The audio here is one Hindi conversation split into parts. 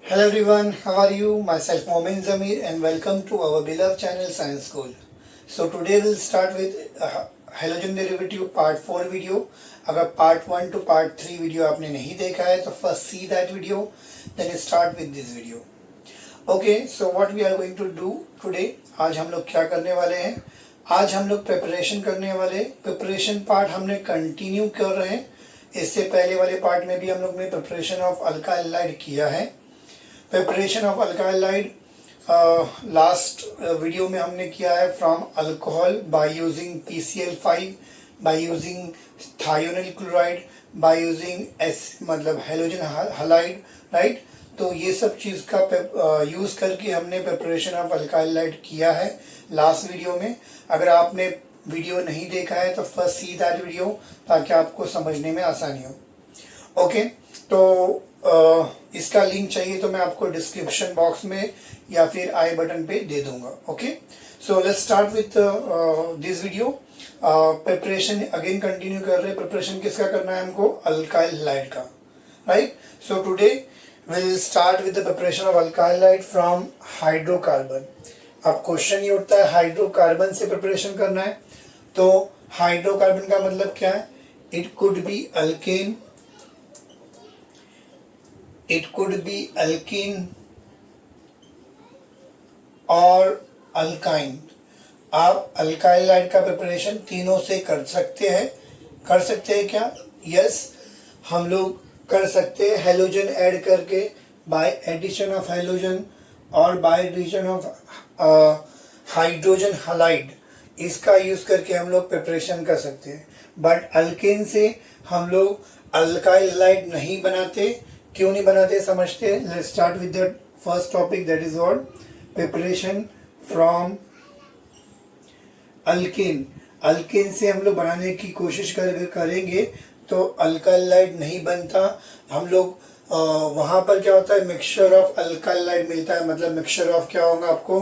Hello everyone, how are you? Myself Momin Zamir and welcome to our beloved channel Science School. So today we'll start with halogen derivative part 4 video. अगर part 1 to part 3 video आपने नहीं देखा है तो first see that video, then start with this video. Okay, so what we are going to do today? आज हम लोग क्या करने वाले हैं? आज हम लोग प्रिपरेशन करने वाले. प्रिपरेशन पार्ट हमने कंटिन्यू कर रहे हैं. इससे पहले वाले पार्ट में भी हम लोग ने प्रिपरेशन ऑफ अल्काइल हाइड किया है. Preparation of alkyl hide last video में हमने किया है from alcohol by using PCl5, by using thionyl chloride, by using मतलब हेलोजन हाइड, राइट. तो ये सब चीज़ का यूज़ करके हमने प्रिपरेशन ऑफ अल्काइल हाइड किया है लास्ट वीडियो में. अगर आपने वीडियो नहीं देखा है तो फर्स्ट सी दैट वीडियो ताकि आपको समझने में आसानी हो. ओके, तो इसका लिंक चाहिए तो मैं आपको डिस्क्रिप्शन बॉक्स में या फिर आई बटन पे दे दूंगा. Okay, so let's start with this video. Preparation again continue कर रहे हैं. प्रिपरेशन किसका करना है हमको? अल्काइल हाइड का, right. So today will start with the preparation of alkyl hide from hydrocarbon. अब क्वेश्चन ये उठता है हाइड्रोकार्बन से प्रिपरेशन करना है तो हाइड्रोकार्बन का मतलब क्या है? It could be alkane, it could be alkene और अल्काइन. आप अल्काइल हाइड का प्रिपरेशन तीनों से कर सकते हैं. कर सकते हैं क्या? यस, हम लोग कर सकते हैं हेलोजन ऐड करके, बाय एडिशन ऑफ हेलोजन और बाय एडिशन ऑफ हाइड्रोजन हाइड. इसका यूज करके हम लोग प्रिपरेशन कर सकते हैं. बट अल्केन से हम लोग अल्काइल हाइड नहीं बनाते. क्यों नहीं बनाते समझते हैं. Let's start with the first topic, that is what? Preparation from alkane. Alkane से हम लोग बनाने की कोशिश करेंगे तो अल्काइल हाइड नहीं बनता. हम लोग वहाँ पर क्या होता है, मिक्सचर ऑफ अल्काइल हाइड मिलता है. मतलब मिक्सचर ऑफ क्या होगा, आपको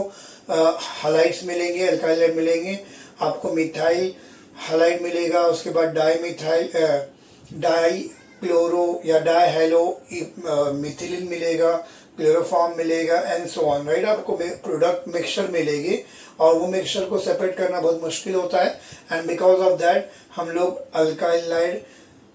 हाइड्स मिलेंगे, अल्काइल हाइड मिलेंगे, आपको मिथाइल हाइड मिलेगा, उसके बाद डाई क्लोरो या डाई हेलो मिथिलिन मिलेगा, क्लोरोफॉर्म मिलेगा एंड सो ऑन, राइट. आपको प्रोडक्ट मिक्सचर मिलेगी और वो मिक्सचर को सेपरेट करना बहुत मुश्किल होता है. एंड बिकॉज ऑफ दैट हम लोग अल्काइल हाइड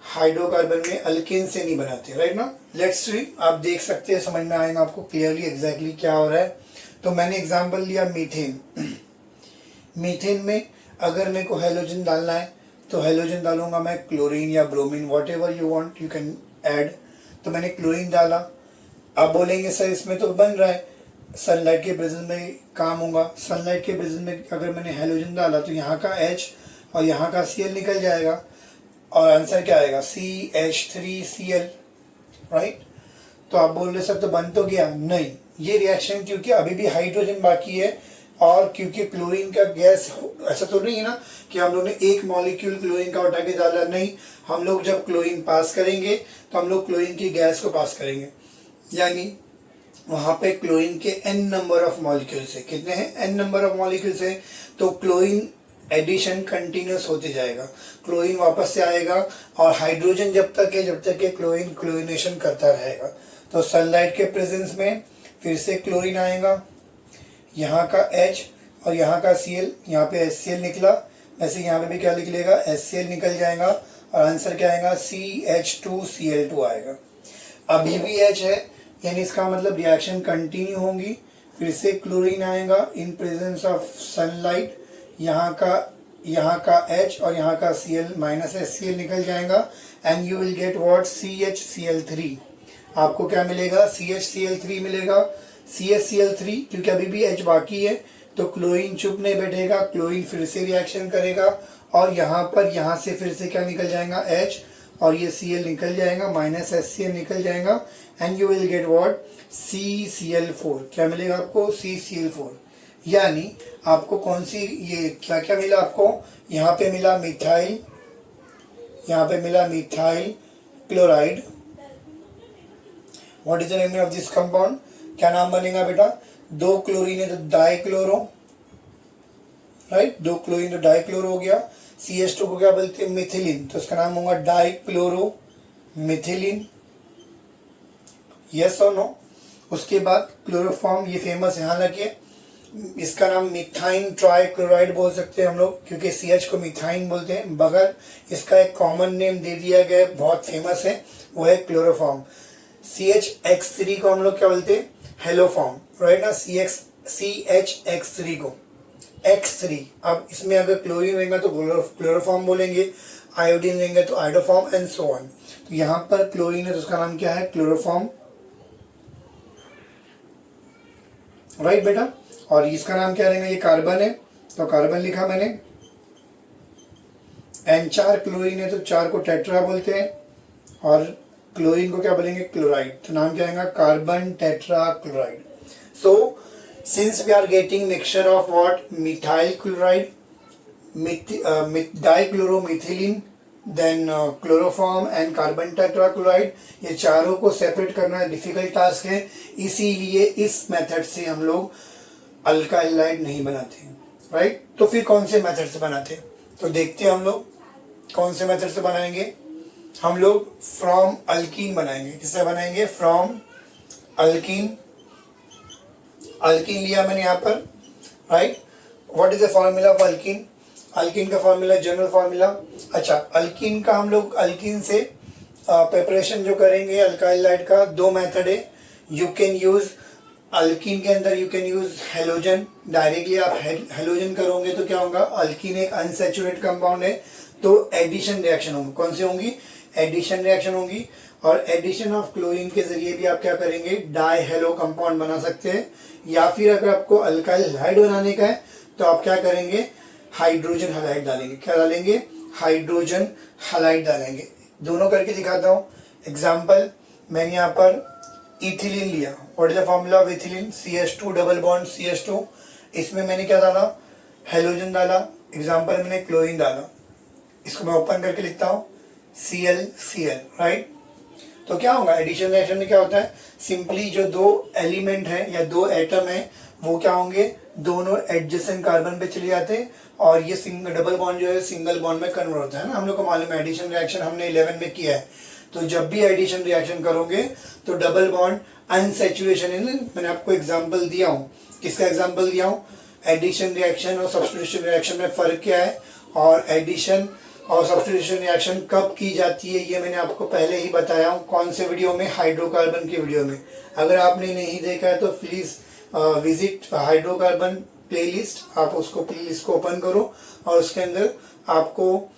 हाइड्रोकार्बन में अल्केन से नहीं बनाते, राइट ना. लेट्स सी, आप देख सकते हैं, समझ में आएगा आपको क्लियरली एग्जैक्टली क्या हो रहा है. तो मैंने एग्जाम्पल लिया मीथेन. मीथेन में अगर मेरे को हेलोजन डालना है तो हेलोजन डालूंगा मैं, क्लोरीन या bromine, what ever you want you can add. तो मैंने क्लोरीन डाला. अब बोलेंगे सर इसमें तो बन रहा है, सनलाइट के प्रेजेंस में काम होगा. सनलाइट के प्रेजेंस में अगर मैंने हेलोजन डाला तो यहाँ का H और यहाँ का Cl निकल जाएगा और आंसर क्या आएगा? CH3Cl, right. तो आप बोल रहे सर तो बन तो गया. नहीं, ये रिएक्शन क्योंकि अभी भी हाइड्रोजन बाकी है और क्योंकि क्लोरीन का गैस, ऐसा तो नहीं है ना कि हम लोग ने एक मॉलिक्यूल क्लोरीन का उठा के डाला. नहीं, हम लोग जब क्लोरीन पास करेंगे तो हम लोग क्लोरीन की गैस को पास करेंगे. यानी वहाँ पे क्लोरीन के n नंबर ऑफ मॉलिक्यूल्स है. कितने हैं? n नंबर ऑफ मॉलिक्यूल्स है. तो क्लोरीन एडिशन कंटिन्यूस होते जाएगा, क्लोरीन वापस से आएगा और हाइड्रोजन जब तक है क्लोरीन क्लोरीनेशन करता रहेगा. तो सनलाइट के प्रेजेंस में फिर से क्लोरीन आएगा, यहाँ का H और यहाँ का Cl, यहाँ पे HCl निकला, वैसे यहाँ पे भी क्या निकलेगा? HCl निकल जाएगा और आंसर क्या आएगा? CH2Cl2 आएगा. अभी भी H है, यानी इसका मतलब रिएक्शन कंटिन्यू होंगी. फिर से क्लोरीन आएगा इन प्रेजेंस ऑफ सनलाइट, यहाँ का H और यहाँ का Cl माइनस HCl निकल जाएगा and you will get what? CHCl3. आपको क्या मिलेगा? CHCl3 मिलेगा. CHCl3 क्योंकि अभी भी H बाकी है तो क्लोरीन चुप नहीं बैठेगा, क्लोरीन फिर से रिएक्शन करेगा और यहाँ से फिर से क्या निकल जाएगा? H और ये Cl निकल जाएगा, माइनस HCl निकल जाएगा and you will get what? CCl4. क्या मिलेगा आपको? CCl4. यानी आपको कौन सी, ये क्या क्या मिला आपको? यहाँ पे मिला मिथाइल, यहाँ पे मिला methyl chloride. What is the name of this compound? क्या नाम बनेगा बेटा? 2 क्लोरीन है तो डाइक्लोरो, राइट. 2 क्लोरीन तो डाइक्लोरो हो गया. CH2 को क्या बोलते हैं? मिथिलीन. तो इसका नाम होगा डाइक्लोरो मिथिलीन. यस और नो? उसके बाद क्लोरोफॉर्म, ये फेमस है, हालांकि इसका नाम मिथाइन ट्राइक्लोराइड बोल सकते हैं हम लोग, क्योंकि CH को मिथाइन बोलते हैं, मगर इसका एक कॉमन नेम दे दिया गया है, बहुत फेमस है, वो है क्लोरोफॉर्म। CHX3 को हम लोग क्या बोलते हैं, हेलोफॉर्म, राइट ना, CHX3 को X3। अब इसमें अगर क्लोरीन रहेगा तो क्लोरोफॉर्म बोलेंगे, आयोडीन रहेंगे तो आयोडोफॉर्म एंड सो ऑन। तो यहाँ पर क्लोरीन है तो उसका नाम क्या है, क्लोरोफॉर्म, राइट बेटा। और इसका नाम क्या रहेगा, ये कार्बन है तो कार्बन लिखा मैंने, एंड 4 क्लोरीन है तो 4 को टेट्रा बोलते हैं, और क्लोरीन को क्या बोलेंगे, क्लोराइड, तो नाम क्या आएगा, carbon tetrachloride. So since we are getting mixture of what, methyl chloride, dichloromethylene, then chloroform and carbon tetrachloride, ये चारों को सेपरेट करना डिफिकल्ट टास्क है, इसीलिए इस मेथड से हम लोग अल्काइल हैलाइड नहीं बनाते, राइट। तो फिर कौन से मेथड से बनाते, तो देखते हैं हम लोग कौन से मेथड से बनाएंगे। हम लोग फ्रॉम अल्कीन बनाएंगे, किससे बनाएंगे, फ्रॉम अल्कीन। अल्कीन लिया मैंने यहाँ पर, right. What is the formula of alkyne, alkene का फॉर्मूला, जनरल फॉर्मूला। अच्छा, अल्कीन का हम लोग अल्कीन से प्रिपरेशन जो करेंगे अल्काइल हैलाइड का, 2 मेथड है। यू कैन यूज अल्कीन के अंदर you can use halogen, directly आप हेलोजन करोगे तो क्या होगा, अल्कीन एक अनसैचुरेटेड कंपाउंड है, तो एडिशन रिएक्शन होंगी, कौन सी होंगी, एडिशन रिएक्शन होंगी। और एडिशन ऑफ क्लोरीन के जरिए भी आप क्या करेंगे, डाई हेलो कंपाउंड बना सकते हैं। या फिर अगर आपको अल्काइल हैलाइड बनाने का है तो आप क्या करेंगे, हाइड्रोजन हैलाइड डालेंगे, क्या डालेंगे, हाइड्रोजन हैलाइड डालेंगे। दोनों करके दिखाता हूँ। एग्जाम्पल, मैंने यहाँ पर इथिलीन लिया, what is the formula of ethylene, CH2 double bond CH2, इसमें मैंने क्या डाला, हेलोजन डाला, एग्जाम्पल मैंने क्लोरीन डाला, इसको मैं ओपन करके लिखता हूँ ClCl, राइट। तो क्या होगा, एडिशन रिएक्शन में क्या होता है, सिंपली जो 2 एलिमेंट है या 2 एटम है वो क्या होंगे, दोनों एडजेसेंट कार्बन पे चले जाते हैं, और ये सिंगल डबल बॉन्ड जो है सिंगल बॉन्ड में कन्वर्ट होता है ना, हम लोग को मालूम है, एडिशन रिएक्शन हमने 11 में किया है। तो जब भी एडिशन रिएक्शन करोगे तो डबल बॉन्ड अनसैचुरेशन है ना, मैंने आपको एग्जांपल दिया हूँ, किसका एग्जांपल दिया हूँ, एडिशन रिएक्शन और सब्स्टिट्यूशन रिएक्शन में फ़र्क क्या है, और एडिशन और सब्स्टिट्यूशन रिएक्शन कब की जाती है ये मैंने आपको पहले ही बताया हूँ, कौन से वीडियो में, हाइड्रोकार्बन के वीडियो में। अगर आपने नहीं देखा है तो प्लीज़ विजिट हाइड्रोकार्बन प्लेलिस्ट, आप उसको प्लेलिस्ट को ओपन करो और उसके अंदर आपको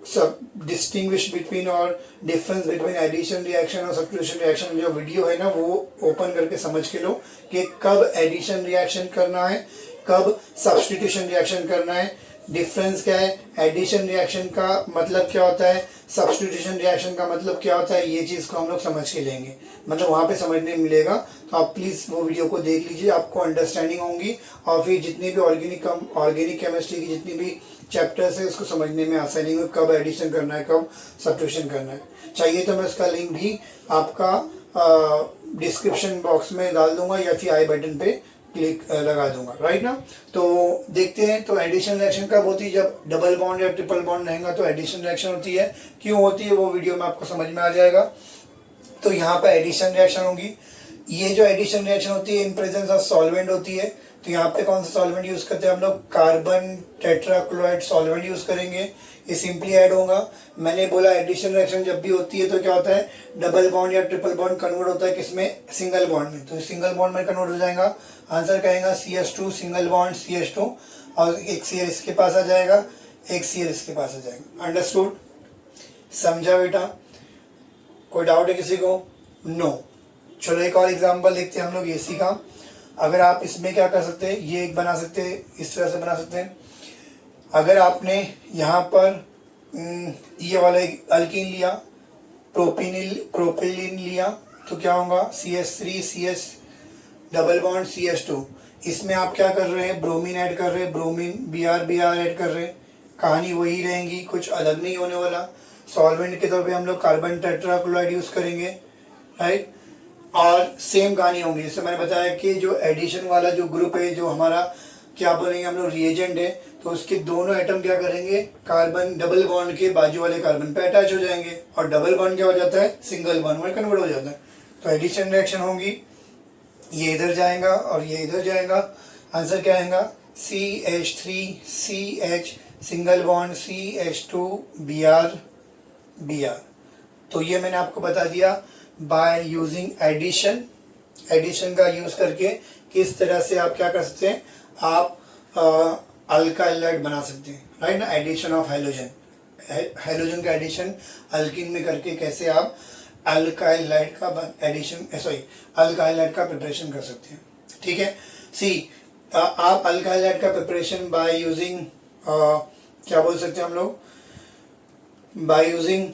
सब डिस्टिंग्विश बिटवीन और डिफरेंस बिटवीन एडिशन रिएक्शन और सब्स्टिट्यूशन रिएक्शन जो वीडियो है ना वो ओपन करके समझ के लो कि कब एडिशन रिएक्शन करना है, कब सब्स्टिट्यूशन रिएक्शन करना है, डिफरेंस क्या है, एडिशन रिएक्शन का मतलब क्या होता है, सब्स्टिट्यूशन रिएक्शन का मतलब क्या होता है, ये चीज़ को हम लोग समझ के लेंगे, मतलब वहाँ पे समझने मिलेगा। तो आप प्लीज़ वो वीडियो को देख लीजिए, आपको अंडरस्टैंडिंग होंगी, और फिर जितनी भी ऑर्गेनिक केमिस्ट्री की जितनी भी चैप्टर्स है उसको समझने में आसानी हो, कब एडिशन करना है, कब सब्स्टिट्यूशन करना है। चाहिए तो मैं उसका लिंक भी आपका डिस्क्रिप्शन बॉक्स में डाल दूंगा या फिर आई बटन पे क्लिक लगा दूंगा, राइट ना। तो देखते हैं, तो एडिशन रिएक्शन कब होती है, जब डबल बॉन्ड या ट्रिपल बॉन्ड रहेगा तो एडिशन रिएक्शन होती है। क्यों होती है वो वीडियो में आपको समझ में आ जाएगा। तो यहाँ पर एडिशन रिएक्शन होगी, ये जो एडिशन रिएक्शन होती है इन प्रेजेंस ऑफ सॉल्वेंट होती है। तो यहाँ पे कौन सा सॉल्वेंट यूज करते हैं हम लोग, कार्बन टेट्राक्लोराइड सॉल्वेंट यूज करेंगे, ये सिंपली ऐड होगा। मैंने बोला एडिशन रिएक्शन जब भी होती है तो क्या होता है, डबल बॉन्ड या ट्रिपल बॉन्ड कन्वर्ट होता है किसमें, सिंगल बॉन्ड में, तो सिंगल बॉन्ड में कन्वर्ट हो जाएगा। आंसर कहेगा CH2 सिंगल बॉन्ड CH2, और एक Cl इसके पास आ जाएगा, एक Cl इसके पास आ जाएगा। अंडरस्टूड, समझा बेटा, कोई डाउट है किसी को, नो। चलो एक और एग्जाम्पल देखते हैं हम लोग AC का। अगर आप इसमें क्या कर सकते हैं, ये एक बना सकते हैं, इस तरह से बना सकते हैं। अगर आपने यहाँ पर ये वाला एक अल्कीन लिया, प्रोपिलीन लिया, तो क्या होगा, CH3 CH double bond CH2, इसमें आप क्या कर रहे हैं, ब्रोमीन ऐड कर रहे हैं, ब्रोमीन Br ऐड कर रहे हैं, कहानी वही रहेगी, कुछ अलग नहीं होने वाला। सॉल्वेंट के तौर पे हम लोग कार्बन टेट्राक्लोराइड यूज करेंगे, राइट, और सेम कहानी होंगी। जैसे मैंने बताया कि जो एडिशन वाला जो ग्रुप है, जो हमारा क्या बोलेंगे हम लोग रिएजेंट है, तो उसके दोनों एटम क्या करेंगे, कार्बन डबल बॉन्ड के बाजू वाले कार्बन पे अटैच हो जाएंगे, और डबल बॉन्ड क्या हो जाता है, सिंगल बॉन्ड में कन्वर्ट हो जाता है। तो एडिशन रिएक्शन होगी, ये इधर जाएगा और ये इधर जाएगा। आंसर क्या आएगा? CH3CH single bond CH2 Br Br। तो ये मैंने आपको बता दिया बाय यूजिंग एडिशन। एडिशन का यूज करके किस तरह से आप क्या कर सकते हैं, आप अल्काइलाइड बना सकते हैं, राइट ना। एडिशन ऑफ हेलोजन, हेलोजन का एडिशन अल्कीन में करके कैसे आप अल्काइलाइड का एडिशन अल्काइलाइड का प्रिपरेशन कर सकते हैं, ठीक है। सी आप अल्काइलाइड का प्रिपरेशन बाय यूजिंग क्या बोल सकते हैं हम लोग, बाय यूजिंग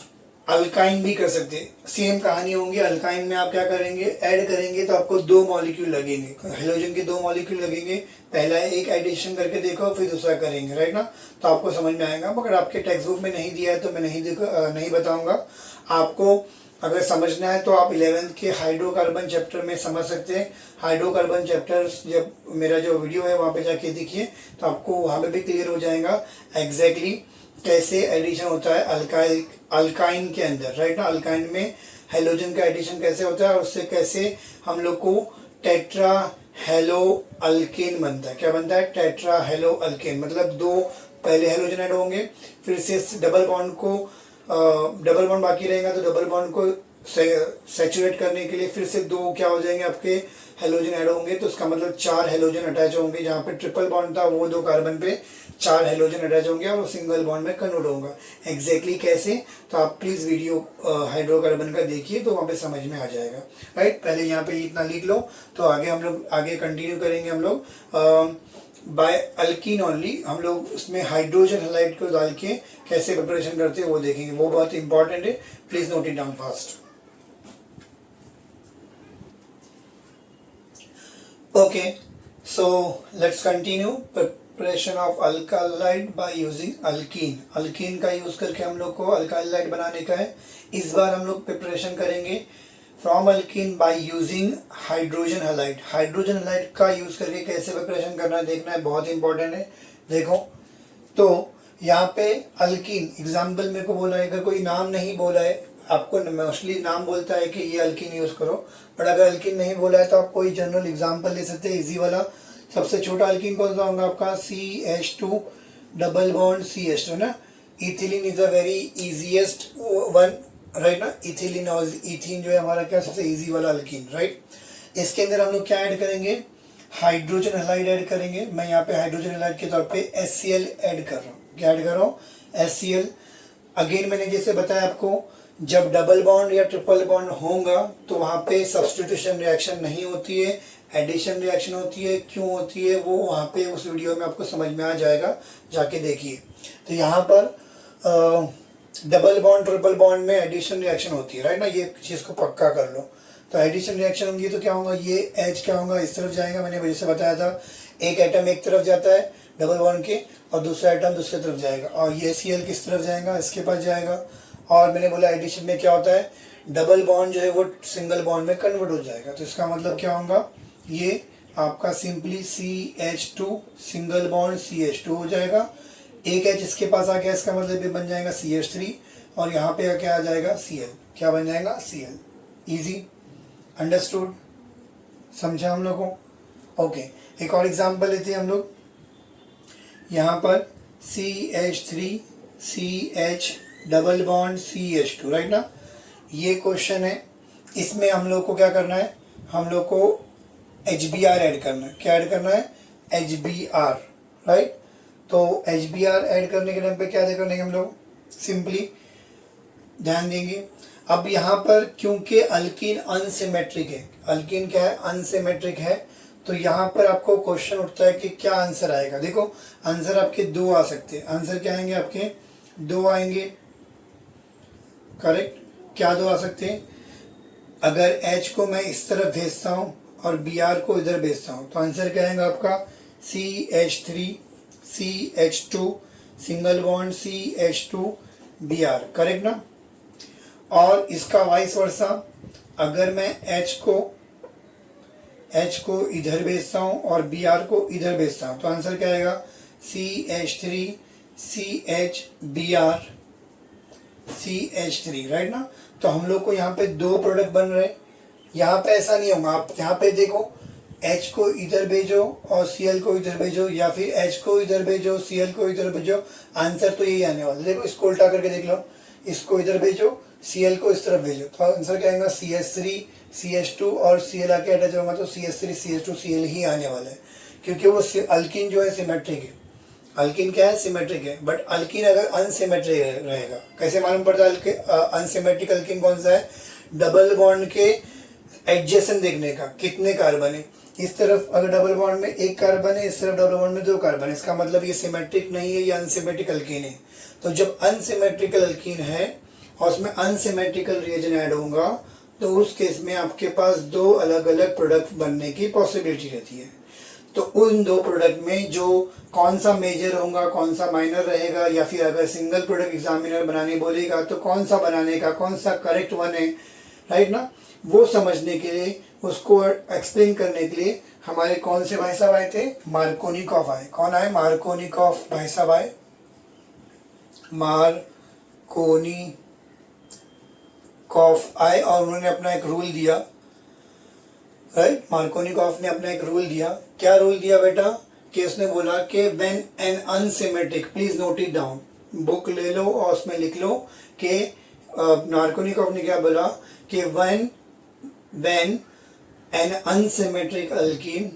अल्काइन भी कर सकते हैं। सेम कहानी होंगी। अल्काइन में आप क्या करेंगे, ऐड करेंगे तो आपको 2 मॉलिक्यूल लगेंगे, हेलोजन के 2 मॉलिक्यूल लगेंगे। पहला एक एडिशन करके देखो, फिर दूसरा करेंगे, राइट ना। तो आपको समझ में आएगा। मगर आपके टेक्स्ट बुक में नहीं दिया है तो मैं नहीं बताऊंगा आपको। अगर समझना है तो आप 11th के हाइड्रोकार्बन चैप्टर में समझ सकते हैं। हाइड्रोकार्बन चैप्टर जब मेरा जो वीडियो है वहाँ पे जाके देखिए तो आपको वहाँ पे भी क्लियर हो जाएगा एग्जैक्टली कैसे एडिशन होता है अल्काइन के अंदर, राइट ना। अल्काइन में हेलोजन का एडिशन कैसे होता है और उससे कैसे हम लोग को टेट्रा हेलो अल्केन बनता है। क्या बनता है? Tetra hello alkane. मतलब 2 पहले हेलोजन ऐड होंगे, फिर से डबल बॉन्ड बाकी रहेगा तो डबल बॉन्ड को सैचुरेट करने के लिए फिर से 2 क्या हो जाएंगे आपके हेलोजन ऐड होंगे। तो उसका मतलब 4 हेलोजन अटैच होंगे। जहाँ पे ट्रिपल बॉन्ड था वो 2 कार्बन पे 4 हेलोजन अटैच होंगे और वो सिंगल बॉन्ड में कन्वर्ट होगा। एग्जैक्टली कैसे, तो आप प्लीज वीडियो हाइड्रोकार्बन का देखिए तो वहाँ पे समझ में आ जाएगा, राइट। पहले यहाँ पे इतना लिख लो। तो आगे हम लोग कंटिन्यू करेंगे। हम लोग बाय अल्कीन ओनली हम लोग उसमें हाइड्रोजन हैलाइड को डाल के कैसे प्रिपरेशन करते हैं वो देखेंगे। वो बहुत इंपॉर्टेंट है, please note it down fast. Okay, so let's continue preparation of alkyl halide by using alkene. Alkene का यूज करके हम लोग को अल्कालाइड बनाने का है। इस बार हम लोग प्रिपरेशन करेंगे from alkyne by using hydrogen halide. Hydrogen halide का यूज करके कैसे प्रिपरेशन करना है देखना है, बहुत इंपॉर्टेंट है। देखो तो यहाँ पे अल्कीन एग्जाम्पल मेरे को बोला है, अगर कोई नाम नहीं बोला है, आपको मोस्टली नाम बोलता है कि ये अल्कीन यूज करो, बट अगर अल्कीन नहीं बोला है तो आप कोई जनरल एग्जाम्पल ले सकते हैं इजी वाला। सबसे छोटा अल्कीन कौन सा होगा आपका? CH2 डबल बॉन्ड CH2 है ना। Ethylene is a very easiest one, right ना। इथिलीन और इथीन जो है हमारा क्या सबसे इजी वाला अल्कीन, राइट। इसके अंदर हम लोग क्या ऐड करेंगे? हाइड्रोजन हैलाइड ऐड करेंगे। मैं यहाँ पे हाइड्रोजन हैलाइड के तौर पे HCl ऐड कर रहा हूँ। क्या ऐड कर रहा हूँ? HCl। अगेन मैंने जैसे बताया आपको, जब डबल बॉन्ड या ट्रिपल बॉन्ड होगा तो वहाँ पे सब्स्टिट्यूशन रिएक्शन नहीं होती है, एडिशन रिएक्शन होती है। क्यों होती है वो वहाँ पे उस वीडियो में आपको समझ में आ जाएगा, जाके देखिए। तो यहाँ पर डबल बॉन्ड ट्रिपल बॉन्ड में एडिशन रिएक्शन होती है, राइट ना। ये चीज़ को पक्का कर लो। तो एडिशन रिएक्शन होगी तो क्या होगा, ये H क्या होगा, इस तरफ जाएगा। मैंने वजह से बताया था, एक एटम एक तरफ जाता है डबल बॉन्ड के और दूसरा एटम दूसरी तरफ जाएगा। और ये Cl किस तरफ जाएगा? इसके पास जाएगा। और मैंने बोला एडिशन में क्या होता है, डबल बॉन्ड जो है वो सिंगल बॉन्ड में कन्वर्ट हो जाएगा। तो इसका मतलब क्या होगा, ये आपका simply CH2 single bond CH2 हो जाएगा। एक H इसके पास आ गया, इसका मतलब ये बन जाएगा CH3 और यहाँ पे क्या आ जाएगा? Cl। क्या बन जाएगा? Cl। इजी, अंडरस्टूड, समझा हम लोग को? ओके, एक और एग्जांपल लेते हैं हम लोग। यहाँ पर CH3 CH double bond CH2, right ना। ये क्वेश्चन है, इसमें हम लोग को क्या करना है, हम लोग को HBr ऐड करना है। क्या ऐड करना है? HBr, right. तो HBr ऐड करने के टाइम पे क्या करेंगे हम लोग? सिंपली ध्यान देंगे। अब यहाँ पर क्योंकि अल्कीन अनसिमेट्रिक है, अल्कीन क्या है? अनसिमेट्रिक है। तो यहाँ पर आपको क्वेश्चन उठता है कि क्या आंसर आएगा। देखो आंसर आपके 2 आ सकते हैं। आंसर क्या आएंगे आपके? 2 आएंगे, करेक्ट। क्या 2 आ सकते हैं? अगर H को मैं इस तरफ भेजता हूँ और Br को इधर भेजता हूँ तो आंसर क्या आएगा आपका? CH3 CH2 single bond CH2 Br, correct ना। और इसका वाइस वर्सा, अगर मैं H को इधर भेजता हूँ और Br को इधर भेजता हूँ तो आंसर क्या आएगा? CH3 CH Br CH3, right ना। तो हम लोग को यहाँ पे 2 प्रोडक्ट बन रहे, यहाँ पे ऐसा नहीं होगा। आप यहाँ पे देखो, H को इधर भेजो और Cl को इधर भेजो, या फिर H को इधर भेजो Cl को इधर भेजो, आंसर तो यही आने वाला है। देखो इसको उल्टा करके देख लो, इसको इधर भेजो, Cl को इस तरफ भेजो, तो आंसर क्या आएगा, CH3 CH2 और Cl आके अटैच होगा तो CH3 CH2 Cl ही आने वाला है, क्योंकि वो अल्किन जो है सिमेट्रिक है। अल्किन क्या है, सिमेट्रिक है। बट अल्किन अगर अनसिमेट्रिक रहेगा, कैसे मालूम पड़ता है अनसिमेट्रिक अल्किन कौन सा है, डबल बॉन्ड के एडजेसेंट देखने का, कितने कार्बन है। इस तरफ अगर डबल बॉन्ड में एक कार्बन है, इस तरफ डबल बॉन्ड में दो कार्बन है, इसका मतलब ये सिमेट्रिक नहीं है, ये अनसिमेट्रिक अल्कीन है। तो जब अनसिमेट्रिकल अल्कीन है और उसमें अनसिमेट्रिकल रिएजन ऐड होगा, तो उस केस में आपके पास दो अलग अलग प्रोडक्ट बनने की पॉसिबिलिटी रहती है। तो उन दो प्रोडक्ट में जो कौन सा मेजर होगा, कौन सा माइनर रहेगा, या फिर अगर सिंगल प्रोडक्ट एग्जामिनर बनाने बोलेगा तो कौन सा बनाने का, कौन सा करेक्ट वन है, राइट ना, वो समझने के लिए, उसको एक्सप्लेन करने के लिए हमारे कौन से भाई साहब आए थे, मार्कोनिकॉफ आए। कौन आए, मार्कोनिकॉफ भाई साहब आए, मार्कोनिकॉफ आए, और उन्होंने अपना एक रूल दिया, राइट। मार्कोनिकॉफ ने अपना एक रूल दिया। क्या रूल दिया बेटा, कि उसने बोला कि when an unsymmetric, please note it down, book ले लो और उसमें लिख लो कि मार्कोनिकॉफ ने क्या बोला कि when an unsymmetric alkene,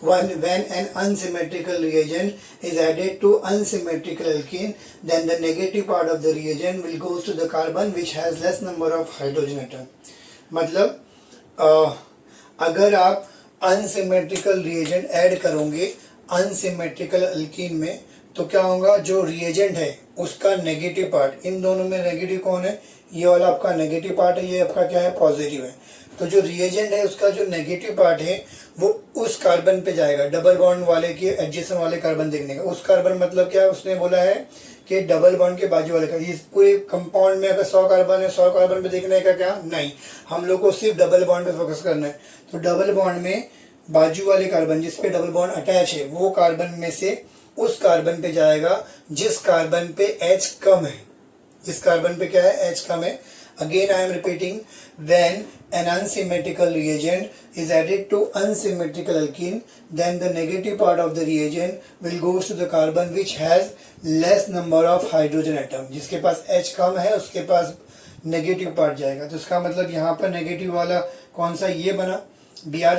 when an unsymmetrical reagent is added to unsymmetrical alkene, then the negative part of the reagent will goes to the carbon which has less number of hydrogen atom। मतलब अगर आप unsymmetrical reagent ऐड करोगे unsymmetrical alkene में, तो क्या होगा, जो रिएजेंट है उसका नेगेटिव पार्ट, इन दोनों में नेगेटिव कौन है, ये वाला आपका नेगेटिव पार्ट है, ये आपका क्या है, पॉजिटिव है। तो जो रिएजेंट है उसका जो नेगेटिव पार्ट है वो उस कार्बन पे जाएगा, डबल बॉन्ड वाले के एडजेसेंट वाले कार्बन देखने का। उस कार्बन मतलब क्या है, उसने बोला है कि डबल बॉन्ड के बाजू वाले का। इस पूरे कंपाउंड में अगर 100 कार्बन है, 100 कार्बन पे देखने का क्या, नहीं, हम लोग को सिर्फ डबल बॉन्ड पे फोकस करना है। तो डबल बॉन्ड में बाजू वाले कार्बन, जिसपे डबल बॉन्ड अटैच है, वो कार्बन में से उस कार्बन पे जाएगा जिस कार्बन पे H कम है, जिस कार्बन पे क्या है, H कम है। Again I am repeating, when an unsymmetrical reagent is added to unsymmetrical alkene, then the negative part of the reagent will goes to the carbon which has less number of hydrogen atom। जिसके पास H कम है उसके पास नेगेटिव पार्ट जाएगा। तो इसका मतलब यहाँ पर नेगेटिव वाला कौन सा, ये बना, Br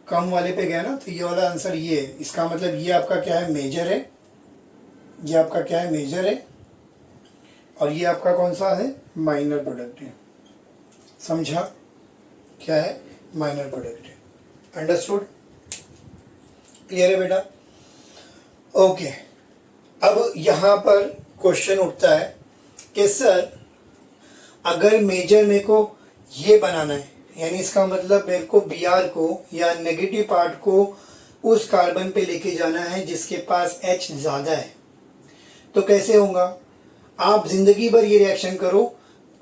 कम वाले पे गया ना, तो ये वाला आंसर ये है। इसका मतलब ये आपका क्या है, मेजर है, ये आपका क्या है, मेजर है, और ये आपका कौन सा है, माइनर प्रोडक्ट है। समझा, क्या है, माइनर प्रोडक्ट है। अंडरस्टूड, क्लियर है बेटा, ओके। अब यहाँ पर क्वेश्चन उठता है कि सर अगर मेजर मेरे को ये बनाना है, यानी इसका मतलब मेरे को Br को या नेगेटिव पार्ट को उस कार्बन पे लेके जाना है जिसके पास H ज़्यादा है, तो कैसे होगा। आप जिंदगी भर ये रिएक्शन करो,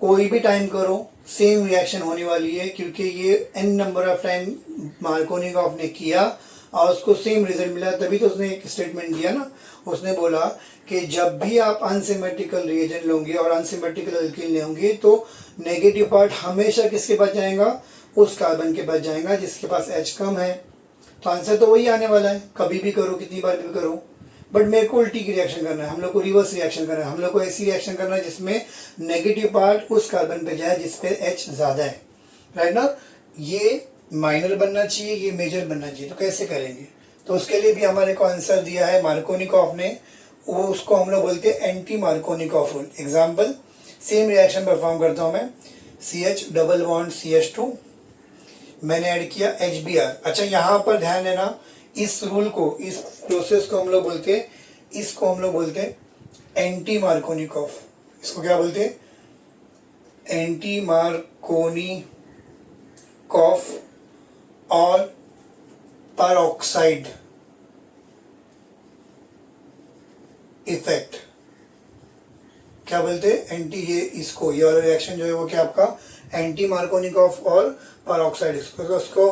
कोई भी टाइम करो, सेम रिएक्शन होने वाली है, क्योंकि ये n number of time Markovnikov ने किया और उसको सेम रिजल्ट मिला। तभी तो उसने एक स्टेटमेंट दिया ना, उसने बोला कि जब भी आप अनसिमेट्रिकल रिएजेंट लोगे और अनसिमेट्रिकल अल्कीन लेंगे तो नेगेटिव पार्ट हमेशा किसके पास जाएगा, उस कार्बन के पास जाएगा जिसके पास H कम है। तो आंसर तो वही आने वाला है, कभी भी करो, कितनी बार भी करो। बट मेरे को उल्टी की रिएक्शन करना है, हम लोग को रिवर्स रिएक्शन करना है, हम लोग को ऐसी रिएक्शन करना है जिसमें नेगेटिव पार्ट उस कार्बन पे जाए जिस पे H ज़्यादा है, राइट ना। ये माइनर बनना चाहिए, ये मेजर बनना चाहिए। तो कैसे करेंगे, तो उसके लिए भी हमारे को आंसर दिया है मार्कोनिकॉफ ने, वो उसको हम लोग बोलते हैं anti Markovnikov rule. Example, same reaction perform करता हूँ मैं, CH डबल बॉन्ड CH2, मैंने ऐड किया HBr। अच्छा यहाँ पर ध्यान देना, इस रूल को, इस प्रोसेस को हम लोग बोलते हैं, इसको हम लोग बोलते हैं एंटी मार्कोनिकॉफ। इसको क्या बोलते हैं, एंटी मार्कोनिकॉफ और पेरोक्साइड इफेक्ट। क्या बोलते हैं, एंटी, ये इसको, ये वाला रिएक्शन जो है वो क्या आपका एंटी मार्कोनिकॉफ और पेरोक्साइड, उसको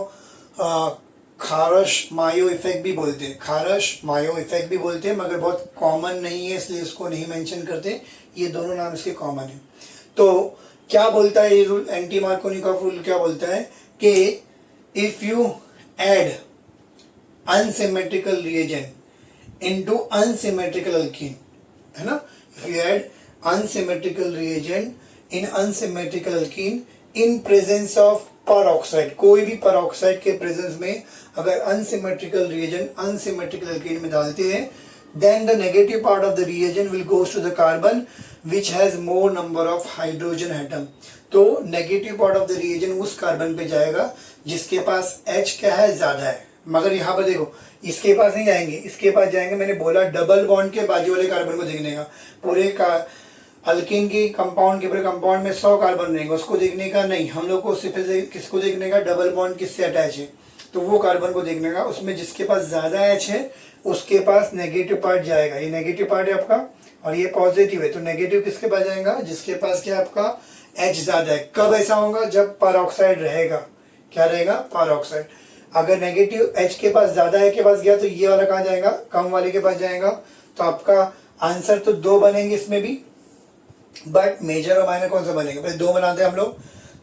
खारश मायो इफेक्ट भी बोलते हैं, खारश मायो इफेक्ट भी बोलते हैं, मगर बहुत कॉमन नहीं है इसलिए इसको नहीं मेंशन करते। ये दोनों नाम इसके कॉमन है। तो क्या बोलता है ये रूल, एंटी मार्कोनिकॉफ रूल क्या बोलता है कि if you add unsymmetrical reagent into unsymmetrical alkyne, है ना, if you add unsymmetrical reagent in unsymmetrical alkyne in presence of peroxide, कोई भी परऑक्साइड के प्रेजेंस में अगर अनसिमेट्रिकल रिएजेंट अनसिमेट्रिकल अल्कीन में डालते हैं, then the negative part of the reagent will goes to the carbon which has more number of hydrogen atom. तो negative part of the reagent उस कार्बन पे जाएगा जिसके पास H क्या है, ज्यादा है। मगर यहाँ पर देखो इसके पास नहीं जाएंगे, इसके पास जाएंगे, मैंने बोला डबल बॉन्ड के बाजू वाले कार्बन को देखने का, पूरे का अल्कीन की कंपाउंड के पूरे कंपाउंड में 100 कार्बन रहेंगे, उसको देखने का नहीं, हम लोग को सिर्फ किसको देखने का, डबल बॉन्ड किससे अटैच है, तो वो कार्बन को देखने का, उसमें जिसके पास ज्यादा H है उसके पास नेगेटिव पार्ट जाएगा। ये नेगेटिव पार्ट है आपका और ये पॉजिटिव है, तो नेगेटिव किसके पास जाएगा, जिसके पास क्या आपका H ज्यादा है। कब ऐसा होगा, जब परऑक्साइड रहेगा, क्या रहेगा, परऑक्साइड। अगर नेगेटिव H के पास ज्यादा है के पास गया तो ये वाला कहाँ जाएगा, कम वाले के पास जाएगा। तो आपका आंसर तो 2 बनेंगे इसमें भी, बट मेजर और माइनर कौन सा बनेगा, पहले 2 बनाते हैं हम लोग।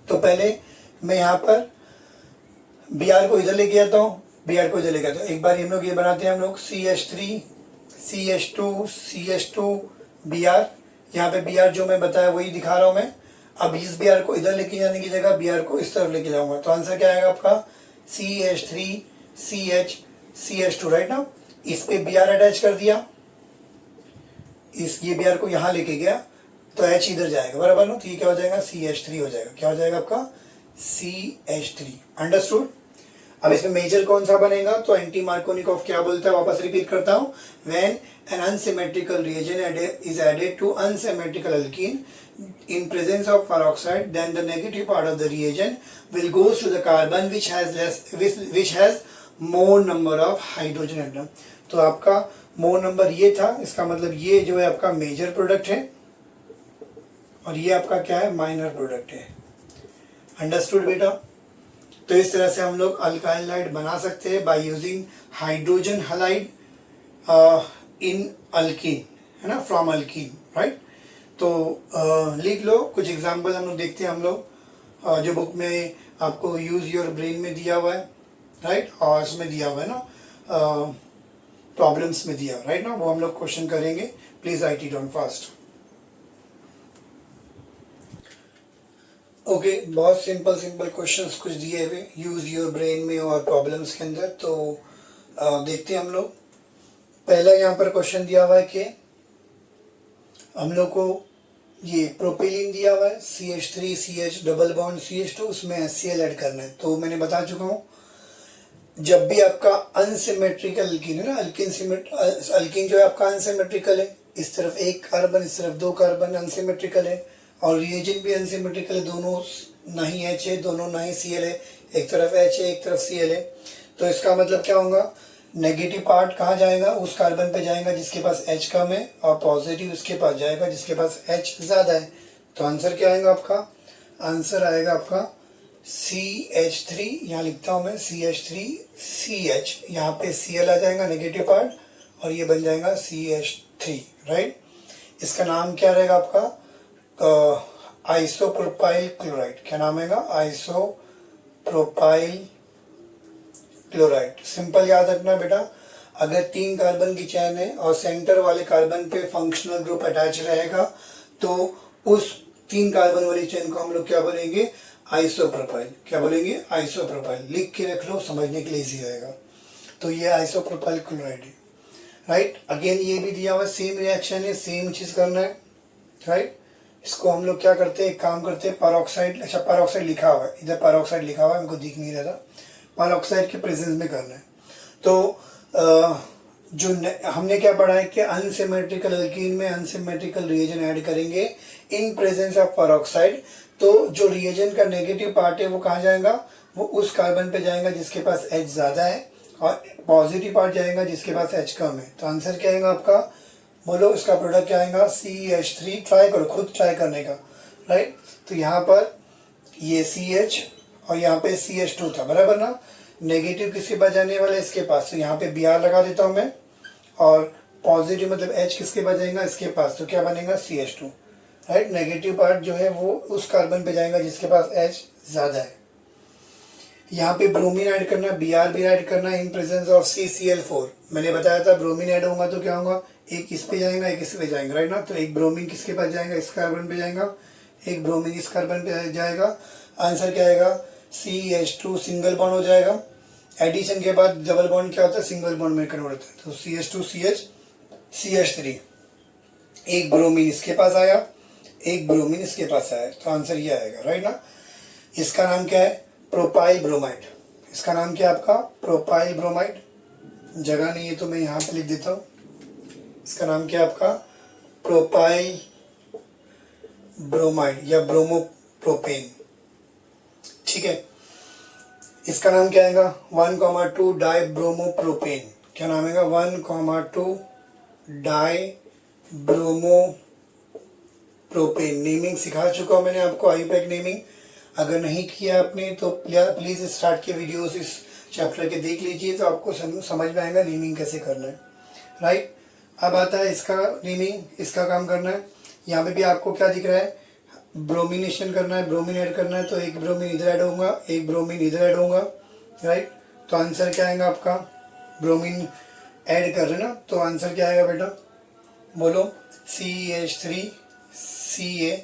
तो पहले मैं यहाँ पर Br को इधर लेके आता हूँ, Br को इधर लेके आता हूँ। एक बार हम लोग ये बनाते हैं, हम लोग CH3 CH2 CH2 Br, यहाँ पे Br जो मैं बताया वही दिखा रहा हूँ मैं। अब इस Br को इधर लेके जाने की जगह Br को इस तरफ लेके जाऊंगा, तो आंसर क्या आएगा आपका CH3 CH CH2, राइट ना। इस पे Br अटैच कर दिया, इस ये Br को यहाँ लेके गया तो H इधर जाएगा, बराबर ना, तो ये क्या हो जाएगा, CH3 हो जाएगा। क्या हो जाएगा आपका, CH3, अंडरस्टूड। अब इसमें मेजर कौन सा बनेगा, तो एंटी मार्कोनिकॉफ क्या बोलता है, वापस रिपीट करता हूँ। When an unsymmetrical reagent is added to unsymmetrical alkene in presence of peroxide, then the negative part of the reagent will goes to the carbon which has more number of hydrogen atom. तो आपका more number ये था, इसका मतलब ये जो है आपका मेजर प्रोडक्ट है और ये आपका क्या है, माइनर प्रोडक्ट है। अंडरस्टूड बेटा। तो इस तरह से हम लोग अल्काइल लाइड बना सकते हैं by using hydrogen halide in alkyne, है ना, फ्रॉम अल्कीन, राइट। तो लिख लो कुछ एग्जाम्पल हम लोग देखते हैं, हम लोग जो बुक में आपको यूज योर ब्रेन में दिया हुआ है, राइट, और इसमें दिया हुआ है ना, प्रॉब्लम्स में दिया, राइट ना, वो हम लोग क्वेश्चन करेंगे। Please right it down fast. Okay, बहुत सिंपल क्वेश्चंस कुछ दिए हुए यूज योर ब्रेन में और प्रॉब्लम्स के अंदर। तो देखते हैं हम लोग। पहला यहाँ पर क्वेश्चन दिया हुआ है कि हम लोग को ये प्रोपेलिन दिया हुआ है CH3 CH double bond CH2, उसमें HCl ऐड करना है। तो मैंने बता चुका हूँ, जब भी आपका अनसिमेट्रिकल अल्कीन है ना, अल्कीन जो है आपका अनसिमेट्रिकल है, इस तरफ 1 कार्बन इस तरफ 2 कार्बन अनसिमेट्रिकल है, और रिएजेंट भी अनसिमेट्रिकल है, दोनों ना ही H है, दोनों ना ही Cl है, एक तरफ H है एक तरफ Cl है। तो इसका मतलब क्या होगा, नेगेटिव पार्ट कहाँ जाएगा, उस कार्बन पे जाएगा जिसके पास H कम है, और पॉजिटिव उसके पास जाएगा जिसके पास H ज़्यादा है। तो आंसर क्या आएगा आपका, आंसर आएगा आपका CH3, यहाँ लिखता हूँ मैं CH3 CH, यहाँ पे Cl आ जाएगा नेगेटिव पार्ट, और ये बन जाएगा CH3, राइट। इसका नाम क्या रहेगा आपका, आइसोप्रोपाइल क्लोराइड। क्या नाम है, आइसोप्रोपाइल क्लोराइड। सिंपल याद रखना बेटा, अगर 3 कार्बन की चेन है और सेंटर वाले कार्बन पे फंक्शनल ग्रुप अटैच रहेगा, तो उस 3 कार्बन वाली चेन को हम लोग क्या बोलेंगे, आइसोप्रोपाइल। क्या बोलेंगे, आइसोप्रोपाइल। लिख के रख लो, समझने के लिए इजी रहेगा। तो ये आइसोप्रोपाइल क्लोराइड है, राइट। अगेन ये भी दिया हुआ सेम रिएक्शन है, सेम चीज करना है, राइट। इसको हम लोग क्या करते हैं, एक काम करते हैं, परऑक्साइड, अच्छा परऑक्साइड लिखा हुआ है इधर, परऑक्साइड लिखा हुआ है, हमको दिख नहीं रहा था, परऑक्साइड के प्रेजेंस में करना है। तो जो हमने क्या पढ़ा है कि अनसिमेट्रिकल अल्कीन में अनसिमेट्रिकल रिएजेंट ऐड करेंगे इन प्रेजेंस ऑफ परऑक्साइड। तो जो रिएजेंट का नेगेटिव पार्ट है वो कहाँ जाएगा, वो उस कार्बन पे जाएगा जिसके पास H ज़्यादा है, और पॉजिटिव पार्ट जाएगा जिसके पास H कम है। तो आंसर क्या आएगा आपका, बोलो इसका प्रोडक्ट क्या आएगा, CH3। ट्राई करो, खुद ट्राई करने का, राइट। तो यहाँ पर ये CH और यहाँ पे CH2 था, बराबर ना। नेगेटिव किसके पास जाने वाला है, इसके पास, तो यहाँ पे Br लगा देता हूँ मैं, और पॉजिटिव मतलब H किसके पास जाएगा, इसके पास, तो क्या बनेगा CH2, राइट। नेगेटिव पार्ट जो है वो उस कार्बन पे जाएगा जिसके पास H ज़्यादा है। यहाँ पे ब्रोमीन ऐड करना है, Br भी ऐड करना है इन प्रेजेंस ऑफ CCl4। मैंने बताया था ब्रोमीन ऐड होगा तो क्या होगा, एक इस पे जाएगा एक इस पे जाएगा, राइट ना। तो एक ब्रोमीन किसके पास जाएगा, इस कार्बन पे जाएगा, एक ब्रोमीन इस कार्बन पे जाएगा। आंसर क्या आएगा, CH2 सिंगल बॉन्ड हो जाएगा। एडिशन के बाद डबल बॉन्ड क्या होता है, सिंगल बॉन्ड में कन्वर्ट होता है। तो CH2 CH CH3, एक ब्रोमीन इसके पास आया, एक ब्रोमीन इसके पास आया, तो आंसर ये आएगा, राइट ना। इसका नाम क्या है, प्रोपाइल ब्रोमाइड। इसका नाम क्या है आपका, प्रोपाइल ब्रोमाइड। जगह नहीं है तो मैं यहाँ पे लिख देता हूँ। इसका नाम क्या है आपका, प्रोपाइल ब्रोमाइड या ब्रोमोप्रोपेन, ठीक है। इसका नाम क्या आएगा, 1,2 डाई ब्रोमोप्रोपेन। क्या नाम आएगा, 1,2 डाई ब्रोमोप्रोपेन। नेमिंग सिखा चुका हूँ मैंने आपको, आईपैक नेमिंग। अगर नहीं किया आपने तो प्लीज़ स्टार्ट के वीडियोस इस चैप्टर के देख लीजिए, तो आपको समझ में आएगा नेमिंग कैसे करना है, राइट। अब आता है इसका नेमिंग, इसका काम करना है। यहाँ पे भी आपको क्या दिख रहा है, ब्रोमिनेशन करना है, ब्रोमीन ऐड करना है। तो एक ब्रोमीन इधर ऐड होगा, एक ब्रोमीन इधर ऐड होगा, राइट। तो आंसर क्या आएगा आपका, ब्रोमीन ऐड कर रहे हैं ना, तो आंसर क्या आएगा बेटा, बोलो, CH3Ca।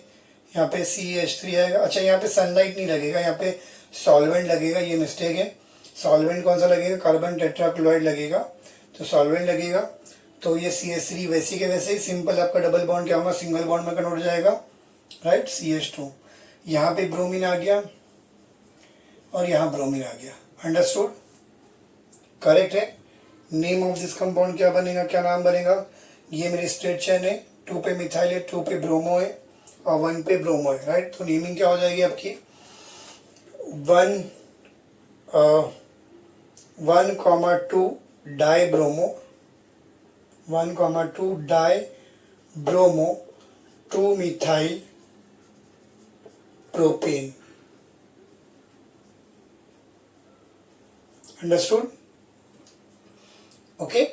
यहाँ पे CH3 आएगा। अच्छा, यहाँ पे सनलाइट नहीं लगेगा, यहाँ पे सॉल्वेंट लगेगा, ये मिस्टेक है। सॉल्वेंट कौन सा लगेगा, कार्बन टेट्राक्लोराइड लगेगा, तो सॉल्वेंट लगेगा। तो ये CH3 वैसे के वैसे ही सिंपल आपका डबल बॉन्ड क्या होगा, सिंगल बॉन्ड में कन्वर्ट हो जाएगा, राइट, CH2। यहाँ पे ब्रोमीन आ गया और यहाँ ब्रोमीन आ गया, अंडरस्टूड, करेक्ट है। नेम ऑफ दिस कंपाउंड क्या बनेगा, क्या नाम बनेगा, ये मेरी स्ट्रेट चेन है, 2 पे मिथाइल है, 2 पे ब्रोमो है और 1 पे ब्रोमो है, राइट। तो नेमिंग क्या हो जाएगी आपकी, 1,2 die bromo, 1,2 die bromo 2 methyl propane, understood, okay.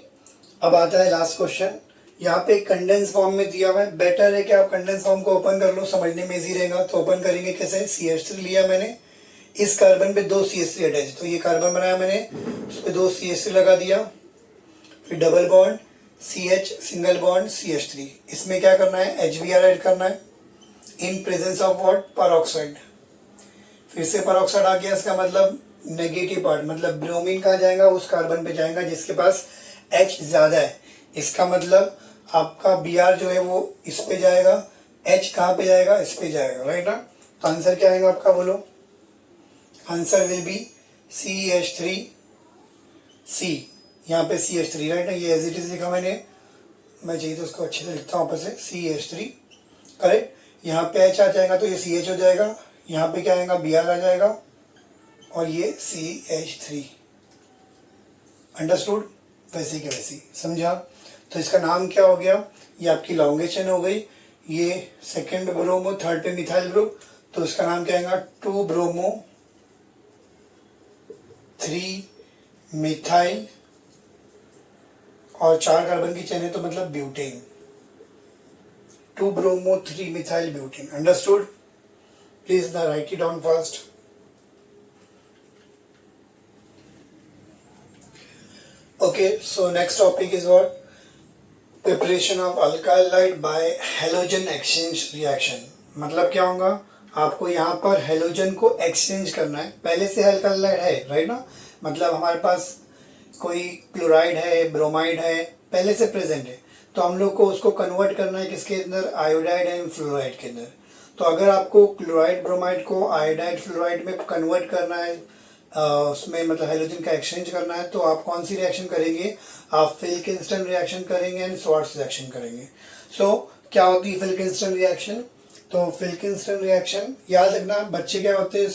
अब आता है लास्ट क्वेश्चन। यहाँ पे कंडेंस फॉर्म में दिया हुआ है, बेटर है कि आप कंडेंस फॉर्म को ओपन कर लो, समझने में इजी रहेगा। तो ओपन करेंगे कैसे, CH3 लिया मैंने, इस कार्बन पे 2 CH3 अटैच, तो ये कार्बन बनाया मैंने, उस पर 2 CH3 लगा दिया, फिर double bond CH single bond CH3। इसमें क्या करना है, HBr ऐड करना है in presence of what, peroxide. फिर से पेरोक्साइड आ गया, इसका मतलब नेगेटिव पार्ट, मतलब ब्रोमीन कहाँ जाएगा, उस कार्बन पे जाएगा जिसके पास H ज़्यादा है। इसका मतलब आपका Br जो है वो इस पे जाएगा, H कहाँ पे जाएगा, इस पे जाएगा, राइट ना। तो आंसर क्या आएगा आपका, बोलो, आंसर विल बी CH3C। यहाँ पे CH3, राइट ना, ये एज इट इज लिखा मैंने, मैं चाहिए तो उसको अच्छे से लिखता हूँ वापस से, CH3, करेक्ट। यहाँ पे H आ जाएगा तो ये CH हो जाएगा, यहाँ पे क्या आएगा, Br आ जाएगा और ये CH3, अंडरस्टूड, वैसे के वैसे, समझा। तो इसका नाम क्या हो गया, ये आपकी लॉन्गेस्ट चेन हो गई, ये सेकेंड ब्रोमो, थर्ड पे मिथाइल ग्रुप, तो इसका नाम क्या आएगा, 2 ब्रोमो 3 मिथाइल, और 4 कार्बन की चेन है तो मतलब butane, 2 bromo 3 methyl butane, understood. Please right it down fast. Okay, so next topic is what? Preparation of alkyl halide by halogen exchange reaction। मतलब क्या होगा, आपको यहाँ पर हेलोजन को एक्सचेंज करना है। पहले से अल्काइल हाइड है, राइट ना, मतलब हमारे पास कोई क्लोराइड है, ब्रोमाइड है, पहले से प्रेजेंट है, तो हम लोग को उसको कन्वर्ट करना है किसके अंदर, आयोडाइड एंड फ्लोराइड के अंदर। तो अगर आपको क्लोराइड ब्रोमाइड को आयोडाइड फ्लोराइड में कन्वर्ट करना है, उसमें मतलब हाइड्रोजन का एक्सचेंज करना है, तो आप कौन सी रिएक्शन करेंगे, आप फिल-किंस्टन रिएक्शन करेंगे एंड स्वार्ट्ज रिएक्शन करेंगे। सो क्या होती है फिल-किंस्टन रिएक्शन, तो फिल-किंस्टन रिएक्शन याद रखना, बच्चे क्या होते हैं,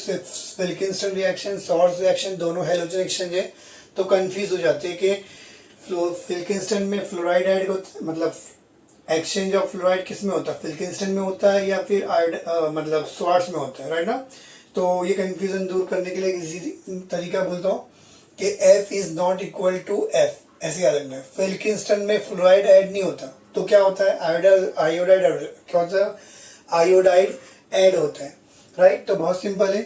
फिल-किंस्टन रिएक्शन, स्वार्ट्ज रिएक्शन दोनों हाइड्रोजन एक्सचेंज है, तो कंफ्यूज हो जाते हैं कि फिल-किंस्टन में फ्लोराइड ऐड मतलब एक्सचेंज ऑफ फ्लोराइड किस में होता है, फिल-किंस्टन में होता है या फिर मतलब स्वार्ट्ज में होता है, राइट ना। तो ये कंफ्यूजन दूर करने के लिए इजी तरीका बोलता हूँ कि F is not equal to F, ऐसे याद रखना है। फिल-किंस्टन में फ्लोराइड ऐड नहीं होता, तो क्या होता है, आयोडाइड क्या होता है, आयोडाइड ऐड होता है, राइट। तो बहुत सिंपल है,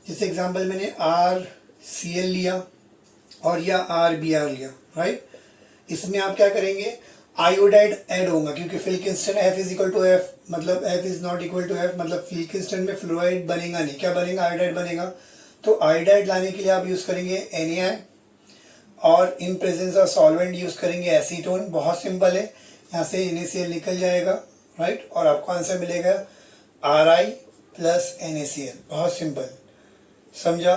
जैसे एग्जांपल मैंने Cl लिया और या RBr लिया, राइट। इसमें आप क्या करेंगे, आयोडाइड ऐड होगा, क्योंकि Finkelstein F is equal to F, मतलब F is not equal to F, मतलब फिल्किंस्टन में फ्लोराइड बनेगा नहीं, क्या बनेगा, आयोडाइड बनेगा। तो आयोडाइड लाने के लिए आप यूज करेंगे Na, और in presence of solvent use करेंगे एसीटोन। बहुत सिंपल है, यहाँ से NaCl निकल जाएगा, राइट, और आपको आंसर मिलेगा Ri प्लस NaCl। बहुत सिंपल, समझा।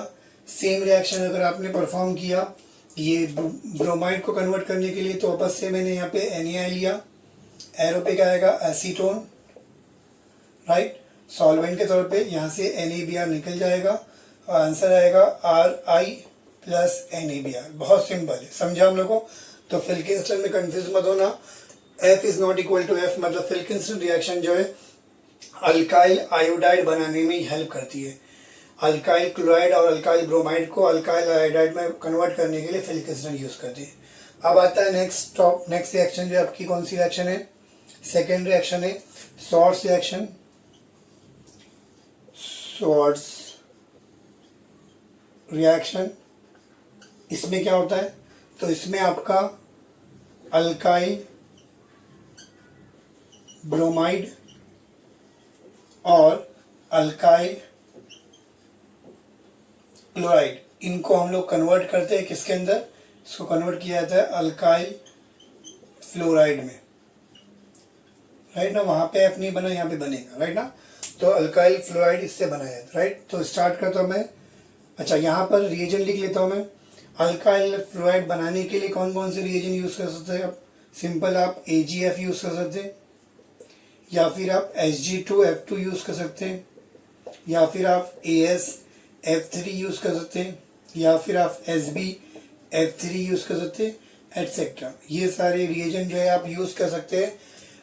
सेम रिएक्शन अगर आपने परफॉर्म किया ये ब्रोमाइड को कन्वर्ट करने के लिए, तो वापस से मैंने यहाँ पे Na लिया, एरो पे क्या आएगा, एसीटोन, राइट, सॉल्वेंट के तौर पे, यहाँ से NaBr निकल जाएगा और आंसर आएगा Ri प्लस NaBr। बहुत सिंपल है, समझा हम लोग को। तो फिल्किंस्टन में कंफ्यूज मत होना, F is not equal to F, मतलब फिल्किंस्टन रिएक्शन जो है अल्काइल आयोडाइड बनाने में हेल्प करती है। अल्काइल क्लोराइड और अल्काइल ब्रोमाइड को अल्काइल आयोडाइड में कन्वर्ट करने के लिए फिल्किंस्टन यूज करते हैं। अब आता है नेक्स्ट रिएक्शन, जो आपकी कौन सी रिएक्शन है, सेकेंड रिएक्शन है शॉर्ट्स रिएक्शन। शॉर्ट्स रिएक्शन, इसमें क्या होता है, तो इसमें आपका अल्काइल ब्रोमाइड और अल्काइल क्लोराइड, इनको हम लोग कन्वर्ट करते हैं किसके अंदर, इसको कन्वर्ट किया जाता है अल्काइल फ्लोराइड में, राइट ना। वहाँ पे F नहीं बना, यहाँ पे बनेगा, राइट ना। तो अल्काइल फ्लोराइड इससे बनाया है, राइट। तो स्टार्ट करता हूँ मैं, अच्छा यहाँ पर रिएजेंट लिख लेता हूँ मैं। अल्काइल फ्लोराइड बनाने के लिए कौन कौन से रिएजेंट यूज़ कर सकते हैं आप, सिंपल आप AgF यूज़ कर सकते हैं, या फिर आप Hg2F2 यूज़ कर सकते हैं, या फिर आप AsF3 यूज़ कर सकते हैं, या फिर आप SbF3 यूज़ कर सकते हैं, एटसेट्रा। ये सारे रिएजेंट जो है आप यूज़ कर सकते हैं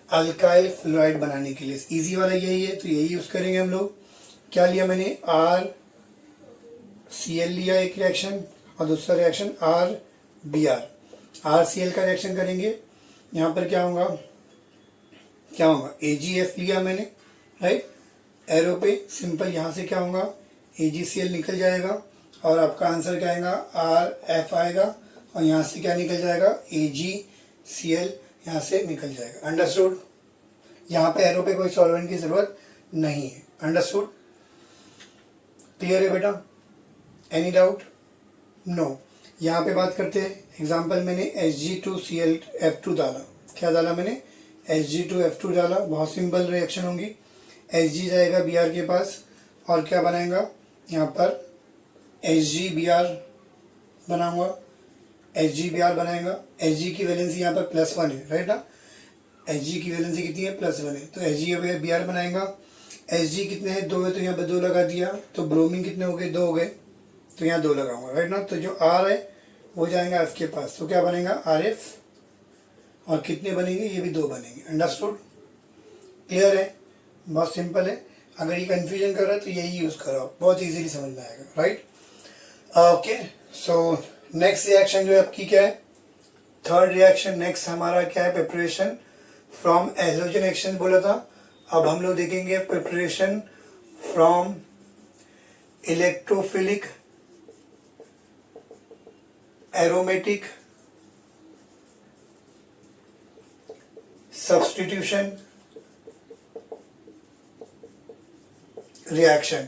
अल्काइल फ्लोराइड बनाने के लिए। इजी वाला यही है, तो यही यूज़ करेंगे हम लोग। क्या लिया मैंने, RCl लिया एक रिएक्शन, और दूसरा रिएक्शन RBr। RCl का रिएक्शन करेंगे, यहाँ पर क्या होगा AgF लिया मैंने, राइट, एरो पे सिंपल, यहाँ से क्या होगा AgCl निकल जाएगा, और आपका आंसर क्या आएगा, RF आएगा, और यहाँ से क्या निकल जाएगा, AgCl यहाँ से निकल जाएगा। अंडरस्टूड। यहाँ पे एरो पे कोई सॉल्वेंट की जरूरत नहीं है। अंडरस्टूड, क्लियर है बेटा, एनी डाउट, नो। यहाँ पे बात करते हैं, एग्जाम्पल मैंने Hg2Cl2 डाला, क्या डाला मैंने, Hg2F2 डाला। बहुत सिंपल रिएक्शन होगी, Hg जाएगा Br के पास, और क्या बनाएगा, यहाँ पर HgBr बनाऊंगा, HgBr बनाएगा। Hg की वैलेंसी यहाँ पर +1 है, राइट ना, Hg की वैलेंसी कितनी है, +1 है, तो HgBr बनाएगा। Hg कितने हैं, 2 है, तो यहाँ पर 2 लगा दिया, तो ब्रोमीन कितने हो गए, 2 हो गए, तो यहाँ 2 लगाऊंगा, राइट ना। तो जो R है वो जाएगा F के पास, तो क्या बनेगा, RF, और कितने बनेंगे, ये भी 2 बनेंगे। अंडरस्टूड, क्लियर है, बहुत सिंपल है। अगर ये कंफ्यूजन कर रहा है तो यही यूज़ करो, बहुत इजीली समझ में आएगा, right. Okay, so next reaction जो है आपकी क्या है, थर्ड रिएक्शन। नेक्स्ट हमारा क्या है, प्रिपरेशन फ्रॉम हैलोजन एक्सचेंज बोला था, अब हम लोग देखेंगे preparation from electrophilic aromatic substitution reaction.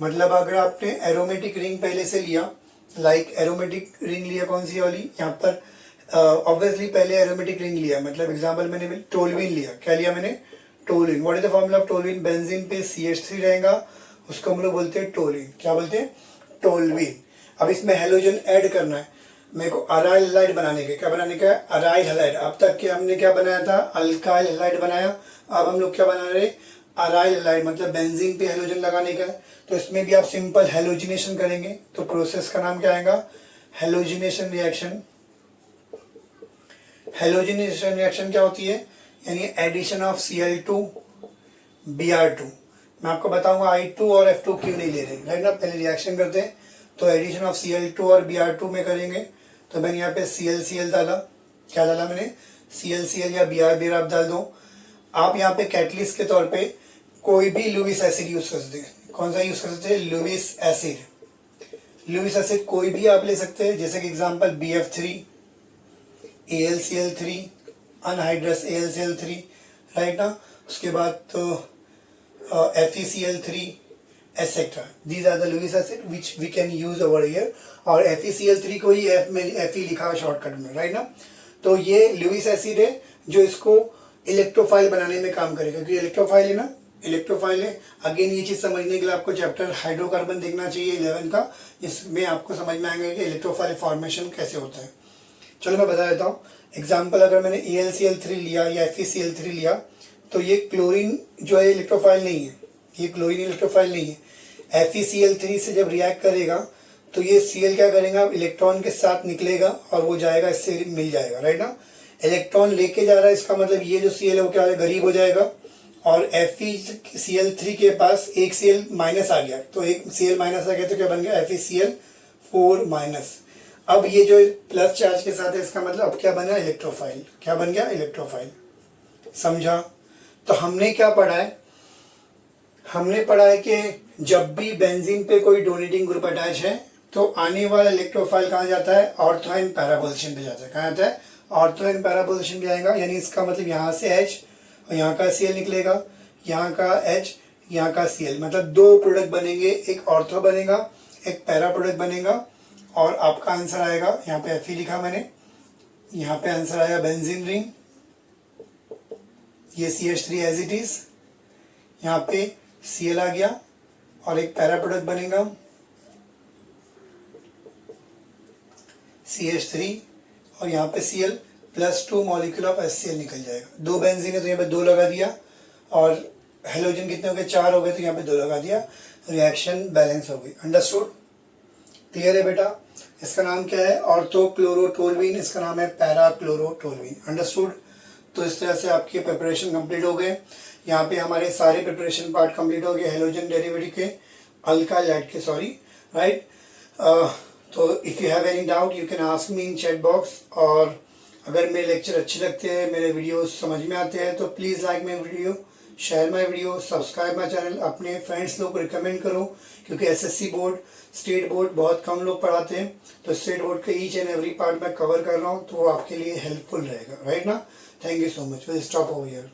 मतलब अगर आपने एरोमेटिक रिंग पहले से लिया, लाइक एरोमेटिक रिंग लिया, कौन सी वाली, यहाँ पर ऑब्वियसली पहले एरोमेटिक रिंग लिया, मतलब एग्जांपल मैंने टोलुइन लिया, क्या लिया मैंने, toluene. What is the formula of toluene, benzene पे CH3 रहेगा, उसको हम लोग बोलते हैं टोलुइन, क्या बोलते हैं, टोलुइन। अब इसमें हेलोजन ऐड करना है मेरे को, अराइल हैलाइड बनाने के, क्या बनाने का है, अराइल हैलाइड। अब तक के हमने क्या बनाया था, अल्काइल हैलाइड बनाया, अब हम लोग क्या बना रहे, अराइल हैलाइड, मतलब बेंजीन पे हेलोजन लगाने का है। तो इसमें भी आप सिंपल हेलोजिनेशन करेंगे, तो प्रोसेस का नाम क्या आएगा, हेलोजिनेशन रिएक्शन। हेलोजिनेशन रिएक्शन क्या होती है, यानी एडिशन ऑफ Cl2 Br2। मैं आपको बताऊंगा I2 और F2 क्यों नहीं ले रहे, राइट ना, पहले रिएक्शन करते हैं। तो एडिशन ऑफ Cl2 और Br2 में करेंगे, तो मैंने यहाँ पे ClCl डाला, क्या डाला मैंने, ClCl या Br आप डाल दो। आप यहाँ पे कैटलिस्ट के तौर पे कोई भी लुइस एसिड यूज कर सकते हैं, कौन सा यूज कर सकते हैं, लुइस एसिड, लुइस एसिड कोई भी आप ले सकते हैं, जैसे कि example BF3, AlCl3, anhydrous AlCl3, right ना। उसके बाद तो FeCl3 etcetera, these are the Lewis acid which we can use over here. और FeCl3 को ही F में Fe लिखा है शॉर्टकट में, राइट ना। तो ये लुइस एसिड है जो इसको इलेक्ट्रोफाइल बनाने में काम करेगा, क्योंकि इलेक्ट्रोफाइल है ना, इलेक्ट्रोफाइल है। अगेन ये चीज़ समझने के लिए आपको चैप्टर हाइड्रोकार्बन देखना चाहिए 11 का, जिसमें आपको समझ में आएगा कि इलेक्ट्रोफाइल फॉर्मेशन कैसे होता है। चलो मैं बता देता हूँ एग्जाम्पल। अगर मैंने AlCl3 लिया या FeCl3 लिया, तो ये क्लोरीन जो है इलेक्ट्रोफाइल नहीं है, ये क्लोरीन इलेक्ट्रोफाइल नहीं है। FeCl3 से जब रिएक्ट करेगा तो ये Cl क्या करेगा, इलेक्ट्रॉन के साथ निकलेगा और वो जाएगा, इससे मिल जाएगा, राइट ना। इलेक्ट्रॉन लेके जा रहा है, इसका मतलब ये जो Cl है वो क्या है, गरीब हो जाएगा। और FeCl3 के पास एक Cl माइनस आ गया, तो एक Cl माइनस आ गया तो क्या बन गया, FeCl4 माइनस। अब ये जो प्लस चार्ज के साथ है, इसका मतलब अब क्या बन गया, इलेक्ट्रोफाइल। क्या बन गया, इलेक्ट्रोफाइल। समझा। तो हमने क्या पढ़ा है, हमने पढ़ा है कि जब भी बेंजीन पे कोई डोनेटिंग ग्रुप अटैच है तो आने वाला इलेक्ट्रोफाइल कहाँ जाता है, ऑर्थो एंड पैरा पोजीशन पे जाता है। कहाँ जाता है, ऑर्थो एंड पैरा पोजीशन पे आएगा। यानी इसका मतलब यहाँ से H और यहाँ का Cl निकलेगा, यहाँ का H, यहाँ का Cl, मतलब दो प्रोडक्ट बनेंगे, एक ऑर्थो बनेगा, एक पैरा प्रोडक्ट बनेगा। और आपका आंसर आएगा, यहाँ पे Fe लिखा मैंने, यहाँ पे आंसर आएगा बेंजीन रिंग, ये CH3 एज इट इज, यहाँ पे Cl आ गया और एक पैरा प्रोडक्ट बनेगा CH3 और यहाँ पे Cl +2 मॉलिक्यूल ऑफ HCl निकल जाएगा। दो बेंजीन है तो यहाँ पे 2 लगा दिया, और हेलोजन कितने हो गए, 4 हो गए, तो यहाँ पे 2 लगा दिया, रिएक्शन बैलेंस हो गई। अंडरस्टूड, क्लियर है बेटा। इसका नाम क्या है, ऑर्थोक्लोरोटोल्यूइन, इसका नाम है पैराक्लोरोटोल्यूइन। अंडरस्टूड। तो इस तरह से आपके प्रिपरेशन कंप्लीट हो गए। यहाँ पे हमारे सारे प्रिपरेशन पार्ट कंप्लीट हो गए हेलोजन डेरिवेटिव के, अल्कालाइड के, सॉरी, राइट। तो if you have any doubt you can ask me in chat box. और अगर मेरे लेक्चर अच्छे लगते हैं, मेरे वीडियोस समझ में आते हैं, तो please like my video, share my video, subscribe my channel, अपने फ्रेंड्स लोग को रिकमेंड करो, क्योंकि SSC बोर्ड, स्टेट बोर्ड बहुत कम लोग पढ़ाते हैं। तो स्टेट बोर्ड का ईच एंड एवरी पार्ट मैं कवर कर रहा हूँ, तो वो आपके लिए हेल्पफुल रहेगा, राइट ना। Thank you so much. Will stop over here.